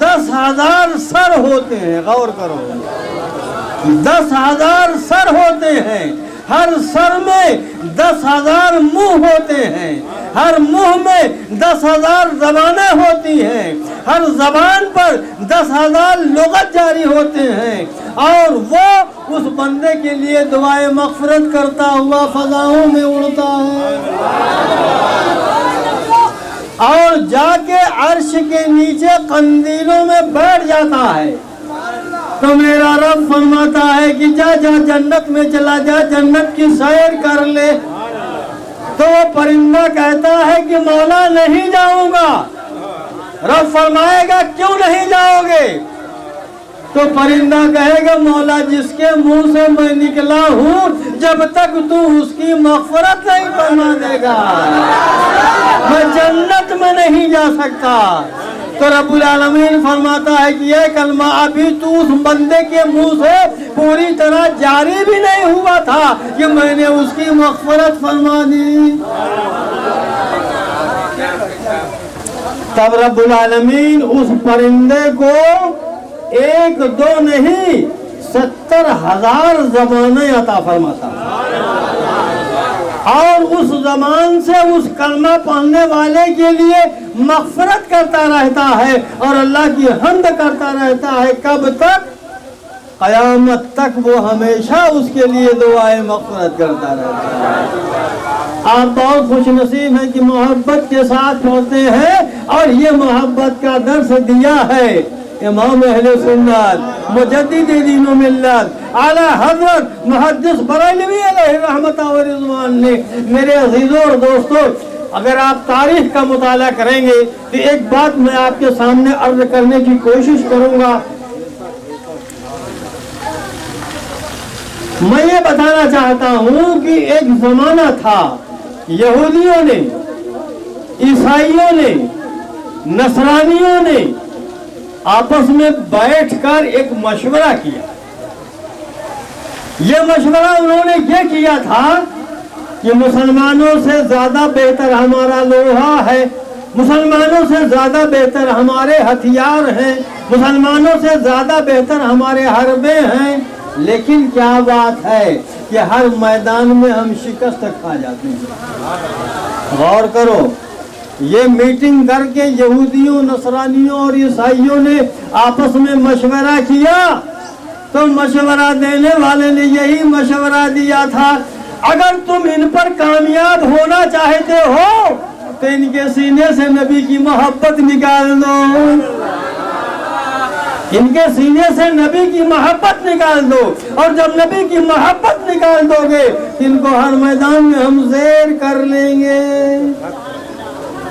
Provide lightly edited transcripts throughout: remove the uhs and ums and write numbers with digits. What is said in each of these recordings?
10,000 سر ہوتے ہیں. غور کرو, 10,000 سر ہوتے ہیں. ہر سر میں 10,000 منہ ہوتے ہیں. ہر منہ میں 10,000 زبانیں ہوتی ہیں. ہر زبان پر 10,000 لغت جاری ہوتے ہیں. اور وہ اس بندے کے لیے دعائے مغفرت کرتا ہوا فضاؤں میں اڑتا ہے اور جا کے عرش کے نیچے قندیلوں میں بیٹھ جاتا ہے. تو میرا رب فرماتا ہے کہ جا جا جنت میں چلا جا, جنت کی سیر کر لے. تو وہ پرندہ کہتا ہے کہ مولا نہیں جاؤں گا. رب فرمائے گا کیوں نہیں جاؤ گے؟ تو پرندہ کہے گا مولا جس کے منہ سے میں نکلا ہوں جب تک تو اس کی مغفرت نہیں فرما دے گا میں جنت میں نہیں جا سکتا. تو رب العالمین فرماتا ہے کہ یہ کلمہ ابھی تو اس بندے کے منہ سے پوری طرح جاری بھی نہیں ہوا تھا کہ میں نے اس کی مغفرت فرما دی. تب رب العالمین اس پرندے کو 1 2 نہیں 70,000 زبانیں عطا فرماتا اور اس زبان سے اس کلمہ پڑھنے والے کے لیے مغفرت کرتا رہتا ہے اور اللہ کی حمد کرتا رہتا ہے. کب تک؟ قیامت تک وہ ہمیشہ اس کے لیے دعائے مغفرت کرتا رہتا ہے. آپ بہت خوش نصیب ہیں کہ محبت کے ساتھ پڑھتے ہیں اور یہ محبت کا درس دیا ہے امام اہل سنت مجدد دین و ملت اعلی حضرت محدث بریلوی علیہ رحمت و رضوان نے. میرے عزیزوں اور دوستوں, اگر آپ تاریخ کا مطالعہ کریں گے تو ایک بات میں آپ کے سامنے عرض کرنے کی کوشش کروں گا. میں یہ بتانا چاہتا ہوں کہ ایک زمانہ تھا یہودیوں نے, عیسائیوں نے, نصرانیوں نے آپس میں بیٹھ کر ایک مشورہ کیا. یہ مشورہ انہوں نے یہ کیا تھا کہ مسلمانوں سے زیادہ بہتر ہمارا لوہا ہے, مسلمانوں سے زیادہ بہتر ہمارے ہتھیار ہیں, مسلمانوں سے زیادہ بہتر ہمارے حربے ہیں, لیکن کیا بات ہے کہ ہر میدان میں ہم شکست کھا جاتے ہیں. غور کرو, یہ میٹنگ کر کے یہودیوں, نصرانیوں اور عیسائیوں نے آپس میں مشورہ کیا تو مشورہ دینے والے نے یہی مشورہ دیا تھا اگر تم ان پر کامیاب ہونا چاہتے ہو تو ان کے سینے سے نبی کی محبت نکال دو, ان کے سینے سے نبی کی محبت نکال دو اور جب نبی کی محبت نکال دو گے ان کو ہر میدان میں ہم زیر کر لیں گے.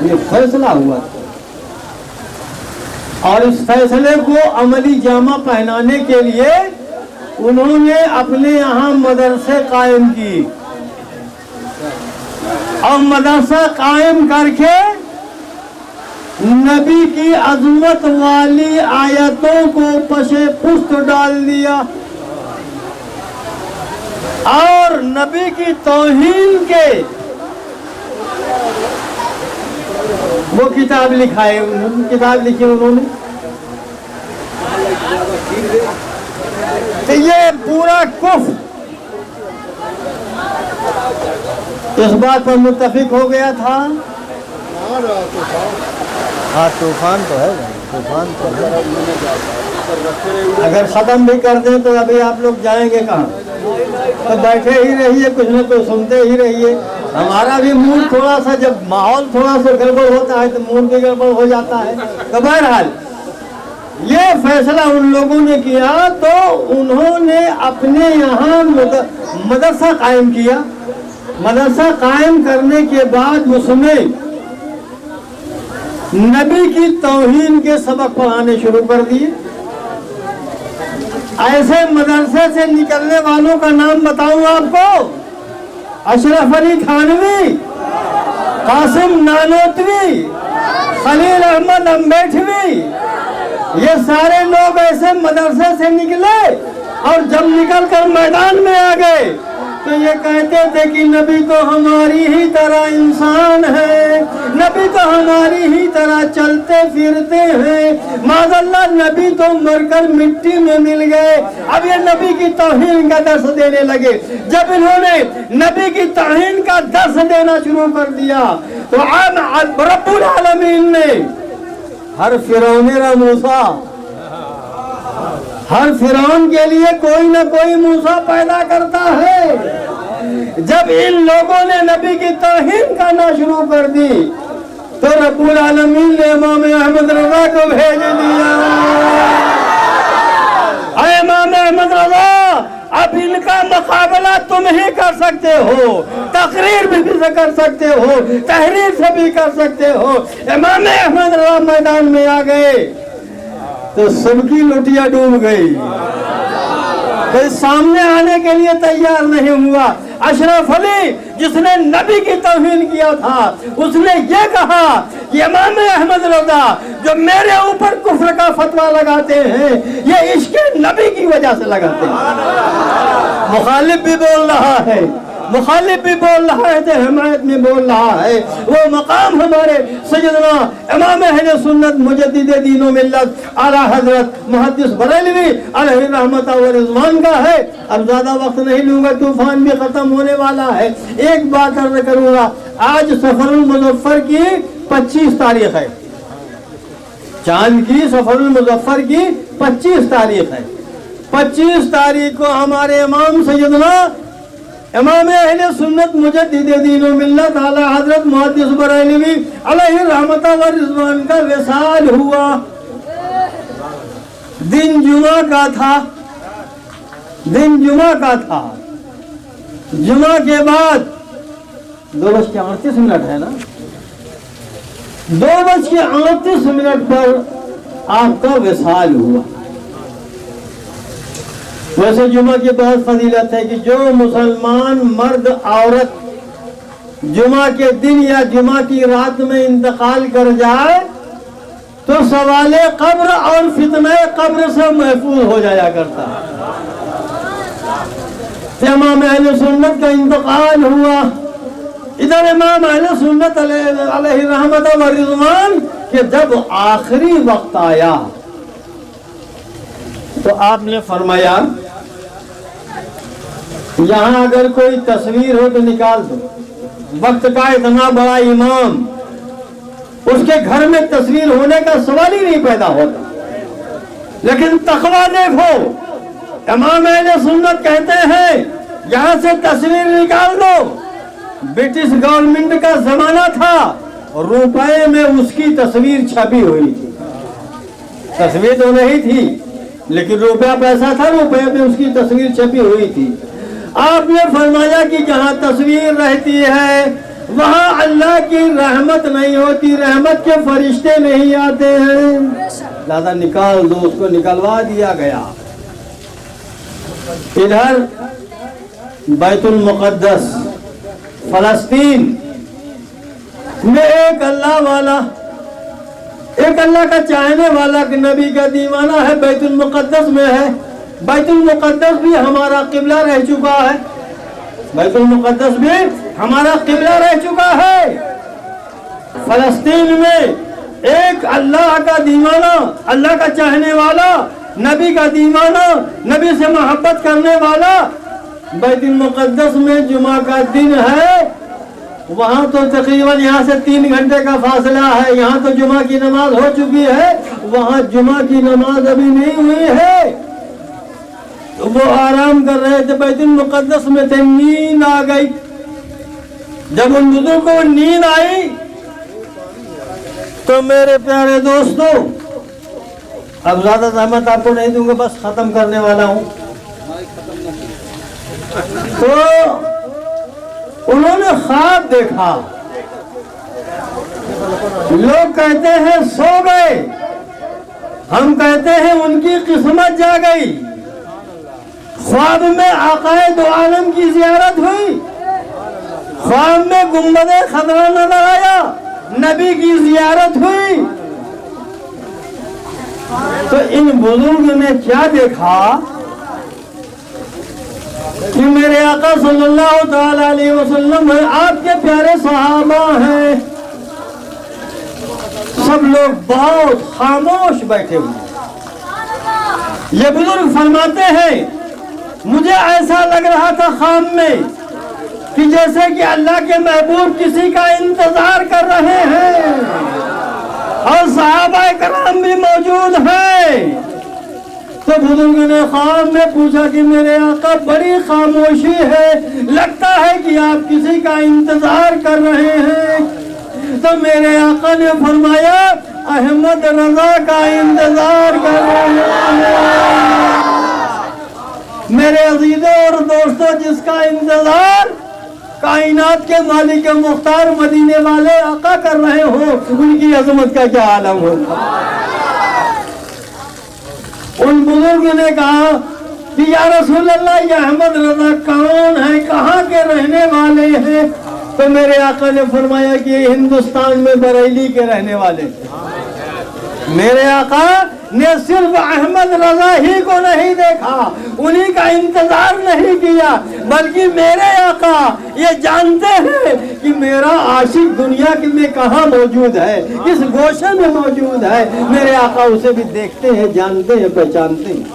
یہ فیصلہ ہوا اور اس فیصلے کو عملی جامہ پہنانے کے لیے انہوں نے اپنے یہاں مدرسے قائم کی اور مدرسہ قائم کر کے نبی کی عظمت والی آیتوں کو پشے پشت ڈال دیا اور نبی کی توہین کے وہ کتاب لکھائے, کتاب لکھی انہوں نے. تو یہ پورا کفر اس بات پر متفق ہو گیا تھا. ہاں طوفان تو ہے, طوفان تو ہے. اگر ختم بھی کر دیں تو ابھی آپ لوگ جائیں گے کہاں؟ تو بیٹھے ہی رہیے, کچھ نہ کچھ سنتے ہی رہیے. ہمارا بھی موڈ تھوڑا سا, جب ماحول تھوڑا سا گڑبڑ ہوتا ہے تو موڈ بھی گڑبڑ ہو جاتا ہے. تو بہرحال یہ فیصلہ ان لوگوں نے کیا تو انہوں نے اپنے یہاں مدرسہ قائم کیا. مدرسہ قائم کرنے کے بعد اس میں نبی کی توہین کے سبق پڑھانے شروع کر دیے. ایسے مدرسے سے نکلنے والوں کا نام بتاؤں آپ کو, اشرف علی تھانوی, قاسم نانوتوی, خلیل احمد امبیٹھوی, یہ سارے لوگ ایسے مدرسے سے نکلے اور جب نکل کر میدان میں آ گئے تو یہ کہتے تھے کہ نبی تو ہماری ہی طرح انسان ہے، نبی تو ہماری ہی طرح چلتے پھرتے ہیں، معاذ اللہ نبی تو مر کر مٹی میں مل گئے، اب یہ نبی کی توہین کا درس دینے لگے۔ جب انہوں نے نبی کی توہین کا درس دینا شروع کر دیا تو رب العالمین نے ہر فرعون موسیٰ، ہر فرعون کے لیے کوئی نہ کوئی موسیٰ پیدا کرتا ہے۔ جب ان لوگوں نے نبی کی توہین کرنا شروع کر دی تو رب العالمین نے امام احمد رضا کو بھیج دیا۔ اے امام احمد رضا، اب ان کا مقابلہ تم ہی کر سکتے ہو، تقریر بھی کر سکتے ہو، تحریر سے بھی کر سکتے ہو۔ امام احمد رضا میدان میں آ گئے تو سب کی لٹیا ڈوب گئی، کوئی سامنے آنے کے لیے تیار نہیں ہوا۔ اشرف علی جس نے نبی کی توہین کیا تھا اس نے یہ کہا کہ امام احمد رضا جو میرے اوپر کفر کا فتویٰ لگاتے ہیں یہ عشق نبی کی وجہ سے لگاتے ہیں۔ مخالف بھی بول رہا ہے، مخالف بھی بول رہا ہے تو حمایت میں بول رہا ہے۔ وہ مقام ہمارے سیدنا امام اہل سنت مجدد دین و ملت اعلیٰ حضرت محدث بریلوی علیہ رحمت و رضوان کا ہے۔ اب زیادہ وقت نہیں لوں گا، طوفان بھی ختم ہونے والا ہے۔ ایک بات عرض کروں گا، آج سفر المظفر کی 25 تاریخ ہے، چاند کی سفر المظفر کی 25 تاریخ ہے۔ 25 تاریخ کو ہمارے امام سیدنا امام اہل سنت مجدد دین و ملت اعلیٰ حضرت محدث بریلوی علیہ رحمت و رضوان کا وصال ہوا۔ دن جمعہ کا تھا، دن جمعہ کا تھا۔ جمعہ کے بعد 2:38 ہے نا، 2:38 پر آپ کا وصال ہوا۔ ویسے جمعہ کی بہت فضیلت ہے کہ جو مسلمان مرد عورت جمعہ کے دن یا جمعہ کی رات میں انتقال کر جائے تو سوال قبر اور فتنہ قبر سے محفوظ ہو جایا کرتا ہے۔ امام اہل سنت کا انتقال ہوا، ادھر امام اہل سنت علیہ رحمت و رضوان کہ جب آخری وقت آیا تو آپ نے فرمایا یہاں اگر کوئی تصویر ہو تو نکال دو۔ وقت کا اتنا بڑا امام، اس کے گھر میں تصویر ہونے کا سوال ہی نہیں پیدا ہوتا، لیکن تقویٰ دیکھو، امام اہل سنت کہتے ہیں یہاں سے تصویر نکال دو۔ برٹش گورنمنٹ کا زمانہ تھا، روپے میں اس کی تصویر چھپی ہوئی تھی، تصویر تو نہیں تھی لیکن روپیہ پیسہ تھا، روپے میں اس کی تصویر چھپی ہوئی تھی۔ آپ نے فرمایا کہ جہاں تصویر رہتی ہے وہاں اللہ کی رحمت نہیں ہوتی، رحمت کے فرشتے نہیں آتے ہیں، لہذا نکال دو۔ اس کو نکلوا دیا گیا۔ ادھر بیت المقدس فلسطین میں ایک اللہ والا، ایک اللہ کا چاہنے والا کہ نبی کا دیوانہ ہے، بیت المقدس میں ہے۔ بیت المقدس بھی ہمارا قبلہ رہ چکا ہے، بیت المقدس بھی ہمارا قبلہ رہ چکا ہے۔ فلسطین میں ایک اللہ کا دیوانہ، اللہ کا چاہنے والا، نبی کا دیوانہ، نبی سے محبت کرنے والا، بیت المقدس میں جمعہ کا دن ہے، وہاں تو تقریباً یہاں سے 3 گھنٹے کا فاصلہ ہے، یہاں تو جمعہ کی نماز ہو چکی ہے، وہاں جمعہ کی نماز ابھی نہیں ہوئی ہے۔ تو وہ آرام کر رہے تھے، بیت المقدس میں تھے، نیند آ گئی۔ جب ان بزرگوں کو نیند آئی تو میرے پیارے دوستو، اب زیادہ زحمت آپ کو نہیں دوں گا، بس ختم کرنے والا ہوں۔ تو انہوں نے خواب دیکھا، لوگ کہتے ہیں سو گئے، ہم کہتے ہیں ان کی قسمت جا گئی۔ خواب میں آقا دو عالم کی زیارت ہوئی، خواب میں گنبد خضرا نظر آیا، نبی کی زیارت ہوئی۔ تو ان بزرگ نے کیا دیکھا کہ میرے آقا صلی اللہ تعالی علیہ وسلم ہیں، آپ کے پیارے صحابہ ہیں، سب لوگ بہت خاموش بیٹھے ہوئے ہیں۔ یہ بزرگ فرماتے ہیں مجھے ایسا لگ رہا تھا خواب میں کہ جیسے کہ اللہ کے محبوب کسی کا انتظار کر رہے ہیں اور صحابہ کرام بھی موجود ہیں۔ تو بزرگ نے خواب میں پوچھا کہ میرے آقا بڑی خاموشی ہے، لگتا ہے کہ آپ کسی کا انتظار کر رہے ہیں۔ تو میرے آقا نے فرمایا احمد رضا کا انتظار کر رہے ہیں۔ میرے عزیزوں اور دوستوں، جس کا انتظار کائنات کے مالک مختار مدینے والے آقا کر رہے ہو، ان کی عظمت کا کیا عالم ہوگا۔ ان بزرگ نے کہا کہ یا رسول اللہ یہ احمد رضا کون ہے، کہاں کے رہنے والے ہیں؟ تو میرے آقا نے فرمایا کہ یہ ہندوستان میں بریلی کے رہنے والے ہیں۔ میرے آقا نے صرف احمد رضا ہی کو نہیں دیکھا، انہی کا انتظار نہیں کیا، بلکہ میرے آقا یہ جانتے ہیں کہ میرا عاشق دنیا میں کہاں موجود ہے، کس گوشے میں موجود ہے۔ میرے آقا اسے بھی دیکھتے ہیں، جانتے ہیں، پہچانتے ہیں۔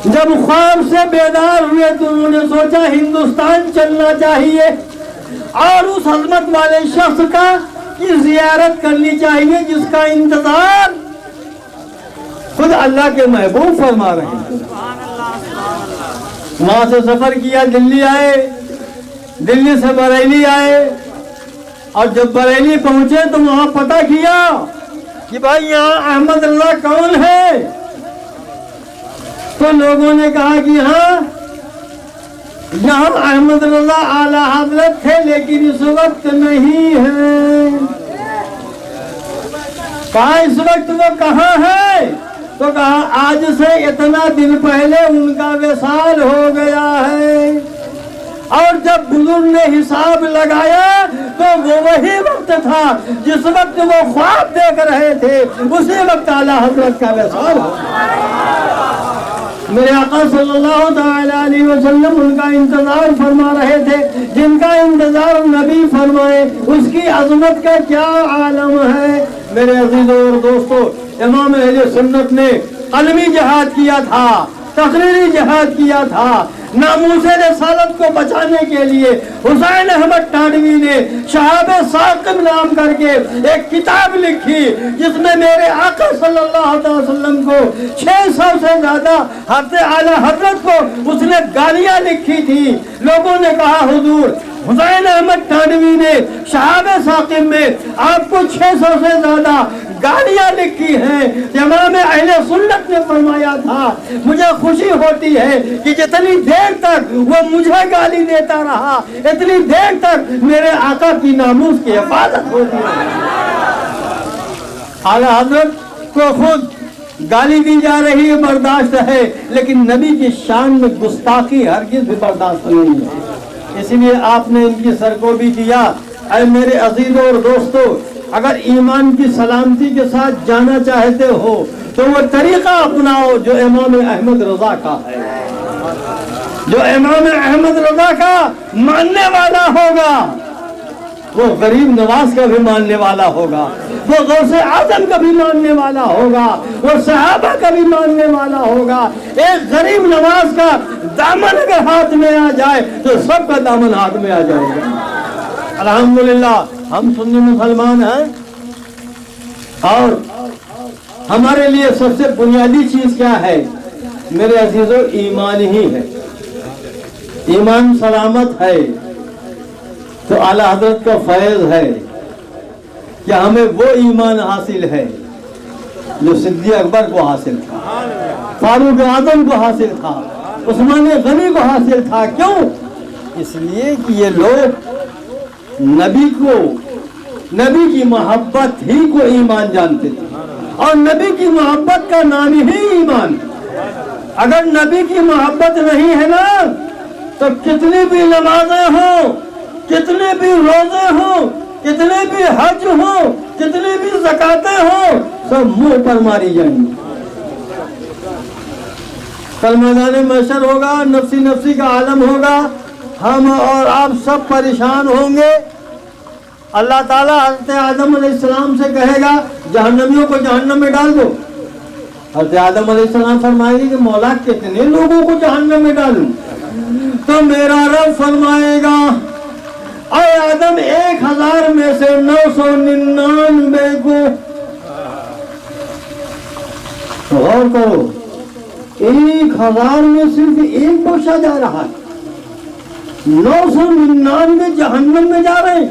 جب خواب سے بیدار ہوئے تو انہوں نے سوچا ہندوستان چلنا چاہیے اور اس عظمت والے شخص کی زیارت کرنی چاہیے جس کا انتظار خود اللہ کے محبوب فرما رہے ہیں۔ وہاں سے سفر کیا، دلی آئے، دلی سے بریلی آئے، اور جب بریلی پہنچے تو وہاں پتہ کیا کہ بھائی یہاں احمد رضا کون ہے؟ تو لوگوں نے کہا کہ ہاں یہاں احمد رضا اعلیٰ حضرت تھے لیکن اس وقت نہیں ہے۔ کہا اس وقت وہ کہاں ہے؟ تو کہا آج سے اتنا دن پہلے ان کا وصال ہو گیا ہے۔ اور جب بزرگ نے حساب لگایا تو وہ وہی وقت تھا جس وقت وہ خواب دیکھ رہے تھے، اسی وقت اعلیٰ حضرت کا وصال ہو گیا۔ میرے آقا صلی اللہ تعالی علیہ وسلم ان کا انتظار فرما رہے تھے، جن کا انتظار نبی فرمائے اس کی عظمت کا کیا عالم ہے۔ میرے عزیزوں اور دوستوں، امام اہل سنت نے قلمی جہاد کیا تھا، تقریری جہاد کیا تھا، ناموس رسالت کو بچانے کے لیے حسین احمد ٹانڈوی نے شہاب ثاقب نام کر کے ایک کتاب لکھی جس میں میرے آقا صلی اللہ علیہ وسلم کو 600 سے زیادہ اعلیٰ حضرت کو اس نے گالیاں لکھی تھی۔ لوگوں نے کہا حضور حسین احمد ٹانڈوی نے شہاب ثاقب میں آپ کو 600 سے زیادہ گالیاں لکھی ہیں۔ امام اہل سنت نے فرمایا تھا مجھے خوشی ہوتی ہے کہ جتنی دیر تک وہ مجھے گالی دیتا رہا اتنی دیر تک میرے آقا کی ناموس کی حفاظت ہوتی ہے۔ اعلیٰ حضرت کو خود گالی دی جا رہی ہے، برداشت ہے، لیکن نبی کی شان میں گستاخی ہرگز بھی برداشت نہیں ہے، اس لیے آپ نے ان کی سرکوبی کیا۔ اے میرے عزیزوں اور دوستوں، اگر ایمان کی سلامتی کے ساتھ جانا چاہتے ہو تو وہ طریقہ اپناؤ جو امام احمد رضا کا ہے، جو امام احمد رضا کا ماننے والا ہوگا وہ غریب نواز کا بھی ماننے والا ہوگا، وہ غوث اعظم کا بھی ماننے والا ہوگا، وہ صحابہ کا بھی ماننے والا ہوگا۔ ایک غریب نواز کا دامن اگر ہاتھ میں آ جائے تو سب کا دامن ہاتھ میں آ جائے گا۔ الحمدللہ ہم سنی مسلمان ہیں اور ہمارے لیے سب سے بنیادی چیز کیا ہے میرے عزیزوں؟ ایمان ہی ہے۔ ایمان سلامت ہے تو اعلیٰ حضرت کا فیض ہے کہ ہمیں وہ ایمان حاصل ہے جو صدیق اکبر کو حاصل تھا، فاروق اعظم کو حاصل تھا، عثمان غنی کو حاصل تھا۔ کیوں؟ اس لیے کہ یہ لوگ نبی کی محبت ہی کو ایمان جانتے تھے، اور نبی کی محبت کا نام ہی ایمان۔ اگر نبی کی محبت نہیں ہے نا تو کتنی بھی نمازیں ہوں، کتنے بھی روزے ہوں، کتنے بھی حج ہوں، کتنی بھی زکاتیں ہوں، سب منہ پر ماری جائیں گی۔ کل میدان محشر ہوگا، نفسی نفسی کا عالم ہوگا، ہم اور آپ سب پریشان ہوں گے۔ اللہ تعالیٰ حضرت آدم علیہ السلام سے کہے گا جہنمیوں کو جہنم میں ڈال دو۔ حضرت آدم علیہ السلام فرمائے گی کہ مولا کتنے لوگوں کو جہنم میں ڈالوں؟ تو میرا رب فرمائے گا اے آدم 1000 میں سے 999 کو، غور کرو، 1000 میں صرف ایک بخشا جا رہا ہے، 999 جہنم میں جا رہے ہیں۔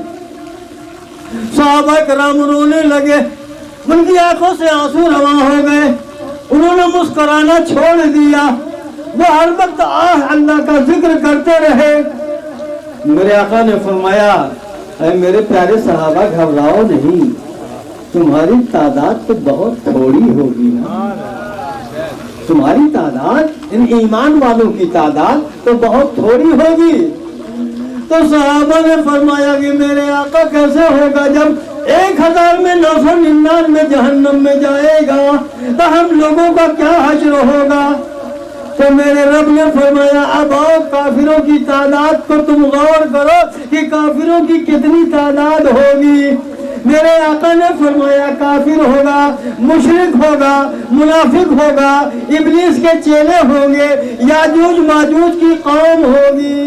صحابہ کرام رونے لگے، ان کی آنکھوں سے آنسو رواں ہو گئے، انہوں نے مسکرانا چھوڑ دیا، وہ ہر وقت اللہ کا ذکر کرتے رہے۔ میرے آقا نے فرمایا اے میرے پیارے صحابہ گھبراؤ نہیں، تمہاری تعداد تو بہت تھوڑی ہوگی نا، تمہاری تعداد ان ایمان والوں کی تعداد تو بہت تھوڑی ہوگی۔ تو صحابہ نے فرمایا کہ میرے آقا کیسے ہوگا جب 1000 میں 999 جہنم میں جائے گا تو ہم لوگوں کا کیا حشر ہوگا؟ تو میرے رب نے فرمایا اب آؤ کافروں کی تعداد کو تم غور کرو کہ کافروں کی کتنی تعداد ہوگی۔ میرے آقا نے فرمایا کافر ہوگا، مشرک ہوگا، منافق ہوگا، ابلیس کے چیلے ہوں گے، یاجوج ماجوج کی قوم ہوگی۔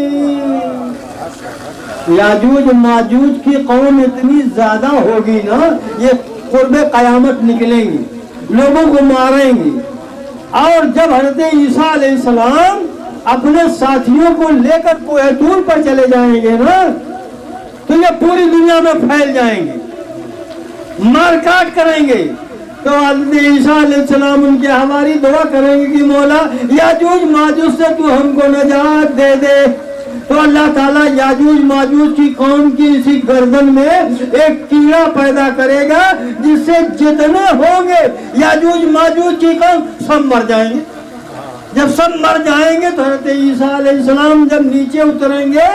یاجوج ماجوج کی قوم اتنی زیادہ ہوگی نا، یہ قرب قیامت نکلیں گی، لوگوں کو ماریں گی۔ اور جب حضرت عیسیٰ علیہ السلام اپنے ساتھیوں کو لے کر کوہ طور پر چلے جائیں گے نا تو یہ پوری دنیا میں پھیل جائیں گے، مار کاٹ کریں گے۔ تو حضرت عیسیٰ علیہ السلام ان کے حواری دعا کریں گے کہ مولا یاجوج ماجوج سے تو ہم کو نجات دے دے۔ تو اللہ تعالیٰ یاجوج ماجوج کی قوم کی اسی گردن میں ایک کیڑا پیدا کرے گا جس سے جتنے ہوں گے یاجوج ماجوج کی قوم سب مر جائیں گے۔ جب سب مر جائیں گے تو حضرت عیسیٰ علیہ السلام جب نیچے اتریں گے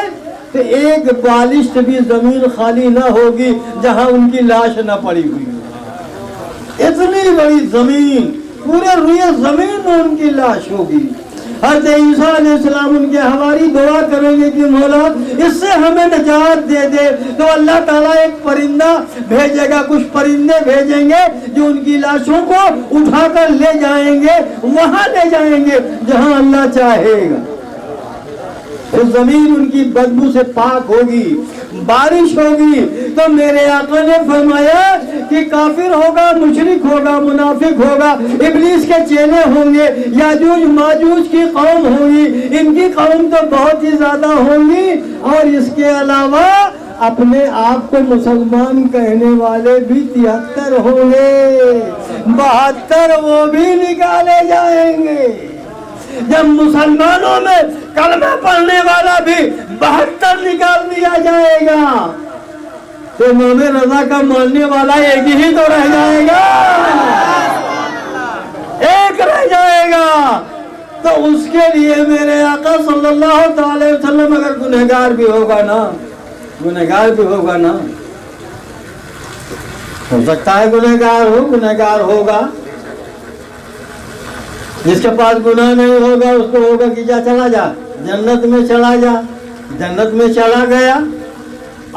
تو ایک بالشت بھی زمین خالی نہ ہوگی جہاں ان کی لاش نہ پڑی ہوئی ہوگی۔ اتنی بڑی زمین، پورے روئے زمین میں ان کی لاش ہوگی۔ حضرت عیسیٰ علیہ السلام ان کے حواری دعا کریں گے کہ مولا اس سے ہمیں نجات دے دے۔ تو اللہ تعالیٰ ایک پرندہ بھیجے گا، کچھ پرندے بھیجیں گے جو ان کی لاشوں کو اٹھا کر لے جائیں گے، وہاں لے جائیں گے جہاں اللہ چاہے گا۔ زمین ان کی بدبو سے پاک ہوگی، بارش ہوگی۔ تو میرے آقا نے فرمایا کہ کافر ہوگا، مشرک ہوگا، منافق ہوگا، ابلیس کے چیلے ہوں گے، یاجوج ماجوج کی قوم ہوگی، ان کی قوم تو بہت ہی زیادہ ہوں گی۔ اور اس کے علاوہ اپنے آپ کو مسلمان کہنے والے بھی 73 ہوں گے، 72 وہ بھی نکالے جائیں گے۔ جب مسلمانوں میں کلمہ پڑھنے والا بھی 72 نکال دیا جائے گا تو امام رضا کا ماننے والا ایک ہی تو رہ جائے گا، ایک رہ جائے گا۔ تو اس کے لیے میرے آقا صلی اللہ تعالی وسلم اگر گنہگار بھی ہوگا نا، گنہگار بھی ہوگا نا، ہو سکتا ہے گنہگار ہوگا، جس کے پاس گناہ نہیں ہوگا اس کو ہوگا کہ جا چلا جا جنت میں، چلا جا جنت میں، چلا گیا۔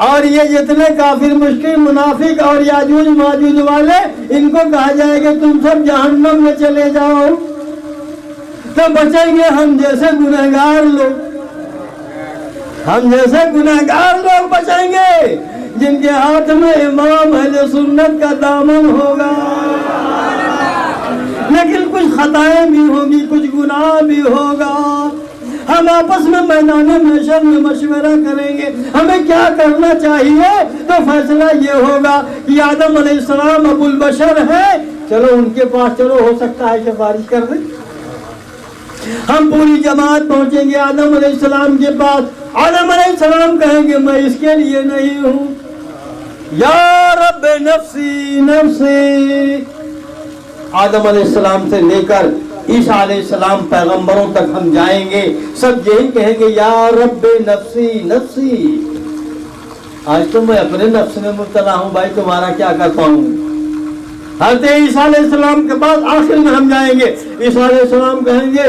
اور یہ جتنے کافر مشکل منافق اور یاجوج ماجوج والے ان کو کہا جائے گا تم سب جہنم میں چلے جاؤ۔ تو بچیں گے ہم جیسے گنہگار لوگ، ہم جیسے گنہگار لوگ بچیں گے جن کے ہاتھ میں امام اہل سنت کا دامن ہوگا۔ لیکن کچھ خطائیں بھی ہوں گی، کچھ گناہ بھی ہوگا۔ ہم آپس میں میدان محشر میں مشورہ کریں گے ہمیں کیا کرنا چاہیے، تو فیصلہ یہ ہوگا کہ آدم علیہ السلام ابو البشر ہے، چلو ان کے پاس چلو، ہو سکتا ہے سفارش کر دیں۔ ہم پوری جماعت پہنچیں گے آدم علیہ السلام کے پاس، آدم علیہ السلام کہیں گے میں اس کے لیے نہیں ہوں، یا رب نفسی نفسی۔ آدم علیہ السلام سے لے کر عیسیٰ علیہ السلام پیغمبروں تک ہم جائیں گے، سب یہی کہیں گے یا رب نفسی نفسی۔ آج تو میں اپنے نفس میں مبتلا ہوں، بھائی تمہارا کیا کر پاؤں۔ حضرت عیسیٰ علیہ السلام کے بعد آخر میں ہم جائیں گے، عیسیٰ علیہ السلام کہیں گے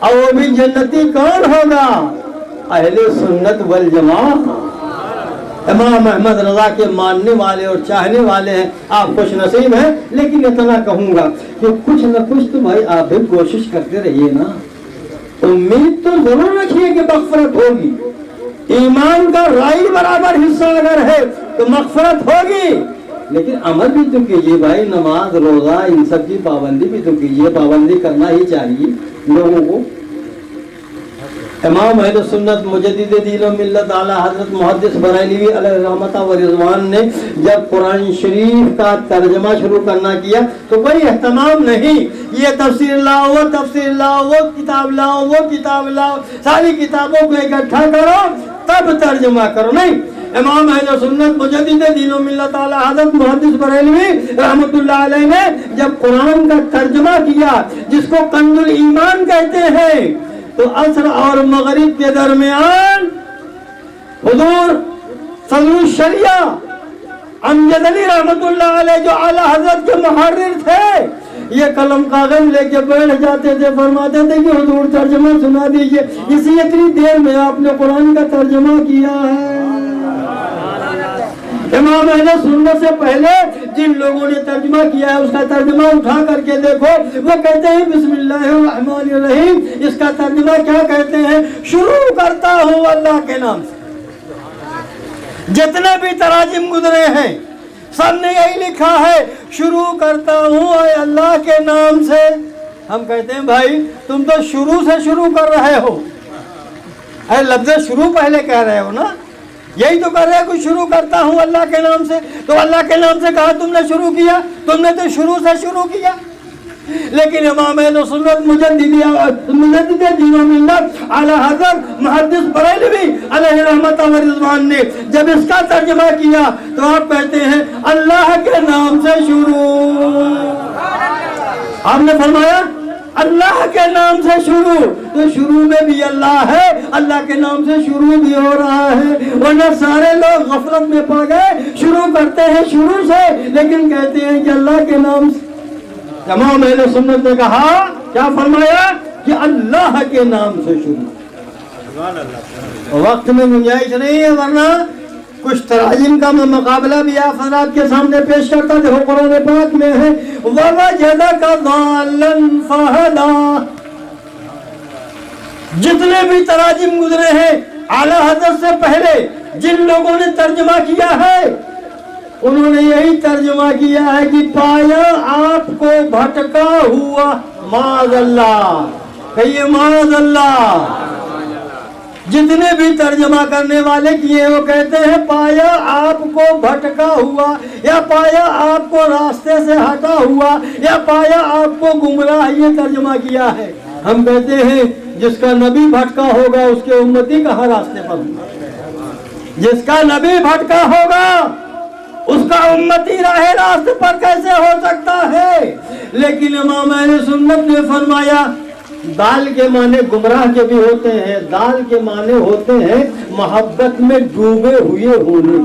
اور وہ بھی جنتی کون ہوگا؟ اہل سنت والجماعت، امام احمد رضا کے ماننے والے اور چاہنے والے ہیں، آپ خوش نصیب ہیں۔ لیکن اتنا کہوں گا کہ کچھ نہ کچھ تو بھائی آپ بھی کوشش کرتے رہیے نا، امید تو ضرور رکھیے کہ مغفرت ہوگی، ایمان کا رائی برابر حصہ اگر ہے تو مغفرت ہوگی، لیکن عمل بھی تو کیجیے بھائی، نماز روزہ ان سب کی پابندی بھی تو کیجیے، پابندی کرنا ہی چاہیے لوگوں کو۔ امام اہل سنت مجدد دین و ملت اعلیٰ حضرت محدث بریلوی علیہ رحمۃ و رضوان نے جب قرآن شریف کا ترجمہ شروع کرنا کیا تو کوئی اہتمام نہیں، یہ تفسیر لاؤ، وہ تفسیر لاؤ، وہ کتاب لاؤ، وہ کتاب لاؤ، ساری کتابوں کو اکٹھا کرو تب ترجمہ کرو، نہیں۔ امام اہل سنت مجدد دین و ملت اعلیٰ حضرت محدث بریلوی رحمۃ اللہ علیہ نے جب قرآن کا ترجمہ کیا، جس کو کنز الایمان کہتے ہیں، تو عصر اور مغرب کے درمیان حضور صدر الشریعہ امجد علی رحمۃ اللہ علیہ جو اعلیٰ حضرت کے محرر تھے، یہ قلم کاغذ لے کے بیٹھ جاتے تھے، فرماتے تھے کہ حضور ترجمہ سنا دیجئے، اسی اتنی دیر میں آپ نے قرآن کا ترجمہ کیا ہے۔ امام اہل سنت سے پہلے جن لوگوں نے ترجمہ کیا ہے اس کا ترجمہ اٹھا کر کے دیکھو، وہ کہتے ہیں بسم اللہ الرحمن الرحیم، اس کا ترجمہ کیا کہتے ہیں؟ شروع کرتا ہوں اللہ کے نام سے۔ جتنے بھی تراجم گزرے ہیں سب نے یہی لکھا ہے، شروع کرتا ہوں اے اللہ کے نام سے۔ ہم کہتے ہیں بھائی تم تو شروع سے شروع کر رہے ہو، اے لفظ شروع پہلے کہہ رہے ہو نا، یہی تو کر رہے کہ شروع کرتا ہوں اللہ کے نام سے، تو اللہ کے نام سے کہا تم نے شروع کیا، تم نے تو شروع سے شروع کیا۔ لیکن امام اہل سنت مجدد دین و ملت اعلیٰ حضرت محدث بریلوی علیہ رحمۃ و رضوان نے جب اس کا ترجمہ کیا تو آپ کہتے ہیں اللہ کے نام سے شروع۔ آپ نے فرمایا اللہ کے نام سے شروع، تو شروع میں بھی اللہ ہے، اللہ کے نام سے شروع بھی ہو رہا ہے، ورنہ سارے لوگ غفلت میں پڑ گئے، شروع کرتے ہیں شروع سے لیکن کہتے ہیں کہ اللہ کے نام سے۔ امام اہل سنت نے کہا، کیا فرمایا کہ اللہ کے نام سے شروع۔ وقت میں گنجائش نہیں ہے، ورنہ کچھ تراجم کا میں مقابلہ بھی آپ حضرات کے سامنے پیش کرتا، دیکھو قرآن پاک میں ہے وَوَجَدَكَ ضَالًّا فَهَدَىٰ۔ جتنے بھی تراجم گزرے ہیں اعلیٰ حضرت سے پہلے جن لوگوں نے ترجمہ کیا ہے انہوں نے یہی ترجمہ کیا ہے کہ پایا آپ کو بھٹکا ہوا، معاذ اللہ، کہیے معاذ اللہ۔ جتنے بھی ترجمہ کرنے والے کیے وہ کہتے ہیں پایا آپ کو بھٹکا ہوا، یا پایا آپ کو راستے سے ہٹا ہوا، یا پایا آپ کو گمراہ، یہ ترجمہ کیا ہے۔ ہم کہتے ہیں جس کا نبی بھٹکا ہوگا اس کے امتی کہاں راستے پر ہوگا؟ جس کا نبی بھٹکا ہوگا اس کا امتی راہ راستے پر کیسے ہو سکتا ہے؟ لیکن امام اہل سنت نے فرمایا دال کے معنی گمراہ کے بھی ہوتے ہیں، دال کے معنی ہوتے ہیں محبت میں ڈوبے ہوئے ہونے۔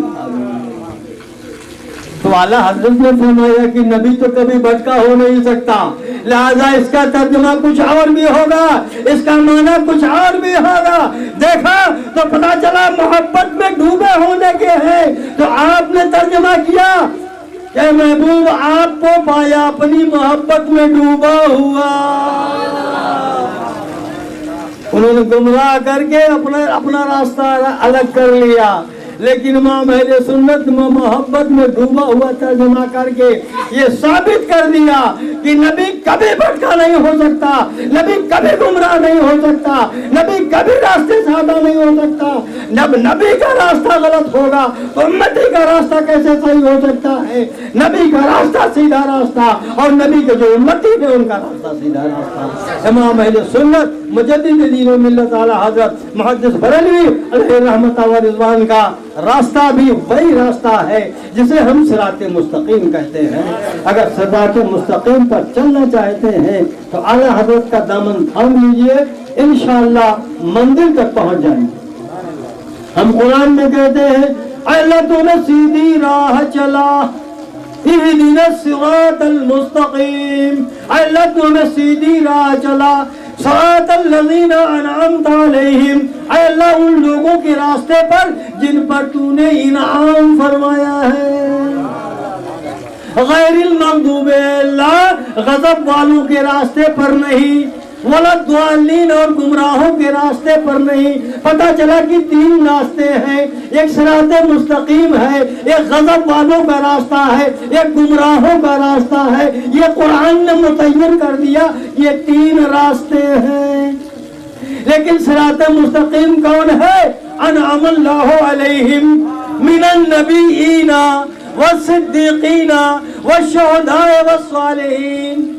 تو اعلیٰ حضرت نے فرمایا کہ نبی تو کبھی بھٹکا ہو نہیں سکتا، لہذا اس کا ترجمہ کچھ اور بھی ہوگا، اس کا معنی کچھ اور بھی ہوگا۔ دیکھا تو پتہ چلا محبت میں ڈوبے ہونے کے ہیں، تو آپ نے ترجمہ کیا کہ محبوب آپ کو پایا اپنی محبت میں ڈوبا ہوا۔ انہوں نے گمراہ کر کے اپنا راستہ الگ کر لیا، لیکن امام اہل سنت محبت میں ڈوبا ہوا ترجمہ کر کے یہ ثابت کر دیا کہ نبی کبھی بھٹکا نہیں ہو سکتا، نبی کبھی گمراہ نہیں ہو سکتا، نبی کبھی راستے سے آدھا نہیں ہو سکتا۔ جب نبی کا راستہ غلط ہوگا تو امتی کا راستہ کیسے صحیح ہو سکتا ہے؟ نبی کا راستہ سیدھا راستہ اور نبی کے جو امتی تھے ان کا راستہ سیدھا راستہ۔ امام اہل سنت مجدد دین و ملت اعلیٰ حضرت محدث بریلوی علیہ رحمۃ و رضوان کا راستہ بھی وہی راستہ ہے جسے ہم صراط مستقیم کہتے ہیں۔ اگر صراط مستقیم پر چلنا چاہتے ہیں تو اعلیٰ حضرت کا دامن تھام لیجئے، انشاءاللہ منزل تک پہنچ جائیں گے۔ ہم قرآن میں کہتے ہیں اللہ تو نے سیدھی راہ چلا، اہدنا الصراط المستقیم، اللہ تو نے سیدھی راہ چلا، صراط الذین انعمت علیہم، اے اللہ ان لوگوں کے راستے پر جن پر تو نے انعام فرمایا ہے، غیر المغضوب، اللہ غضب والوں کے راستے پر نہیں، ولا الضالین اور گمراہوں کے راستے پر نہیں۔ پتہ چلا کہ تین راستے ہیں، ایک صراط مستقیم ہے، ایک غضب والوں کا راستہ ہے، ایک گمراہوں کا راستہ ہے۔ یہ قرآن نے متعین کر دیا یہ تین راستے ہیں۔ لیکن صراط مستقیم کون ہے؟ انعم اللہ علیہم من النبیین والصدیقین والشہداء والصالحین۔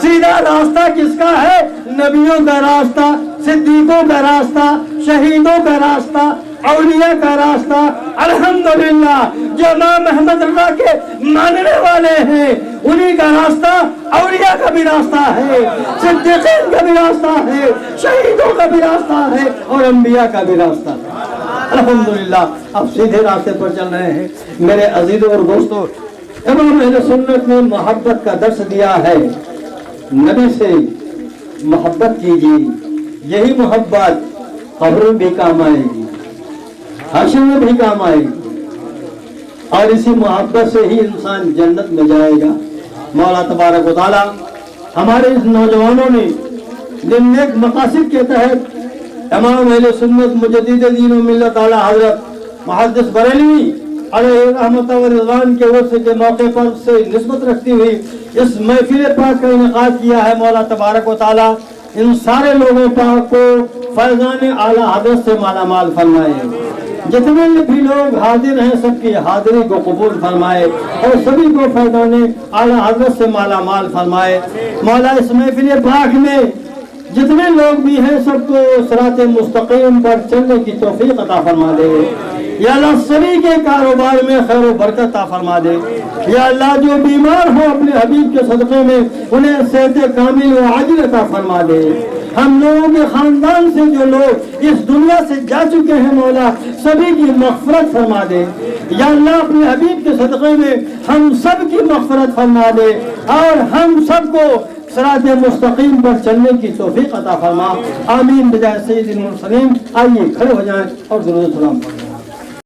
سیدھا راستہ کس کا ہے؟ نبیوں کا راستہ، صدیقوں کا راستہ، شہیدوں کا راستہ، اولیاء کا راستہ۔ الحمدللہ جو امام احمد رضا کے ماننے والے ہیں انہی کا راستہ اولیاء کا بھی راستہ ہے، صدیقین کا بھی راستہ ہے، شہیدوں کا بھی راستہ ہے اور انبیاء کا بھی راستہ ہے۔ الحمدللہ اب سیدھے راستے پر چل رہے ہیں۔ میرے عزیزوں اور دوستوں، امام اہل سنت نے محبت کا درس دیا ہے، نبی سے محبت کیجیے، یہی محبت قبر میں بھی کام آئے گی، حشر میں بھی کام آئے گی، اور اسی محبت سے ہی انسان جنت میں جائے گا۔ مولا تبارک و تعالی ہمارے اس نوجوانوں نے جن نیک مقاصد کے تحت امام اہل سنت مجدد دین و ملت اعلی حضرت محدث بریلوی علیہ رحمت و رضوان کے ورثے کے موقع پر سے نسبت رکھتی ہوئی اس محفل پاک کا انعقاد کیا ہے، مولا تبارک و تعالی ان سارے لوگوں پاک کو فیضان اعلی حضرت سے مالا مال فرمائے۔ جتنے بھی لوگ حاضر ہیں سب کی حاضری کو قبول فرمائے اور سبھی کو فیضان اعلی حضرت سے مالا مال فرمائے۔ مولا اس محفل پاک میں جتنے لوگ بھی ہیں سب کو صراط مستقیم پر چلنے کی توفیق عطا فرما دے۔ یا اللہ سبھی کے کاروبار میں خیر و برکت عطا فرما دے۔ یا اللہ جو بیمار ہو اپنے حبیب کے صدقے میں انہیں صحت کامل و عاجل عطا فرما دے۔ ہم لوگوں کے خاندان سے جو لوگ اس دنیا سے جا چکے ہیں مولا سبھی کی مغفرت فرما دے۔ یا اللہ اپنے حبیب کے صدقے میں ہم سب کی مغفرت فرما دے اور ہم سب کو صراط مستقیم پر چلنے کی توفیق عطا فرما۔ آمین بجائے سید المرسلین۔ آئیے کھڑے ہو جائیں اور درود و سلام پڑھیں۔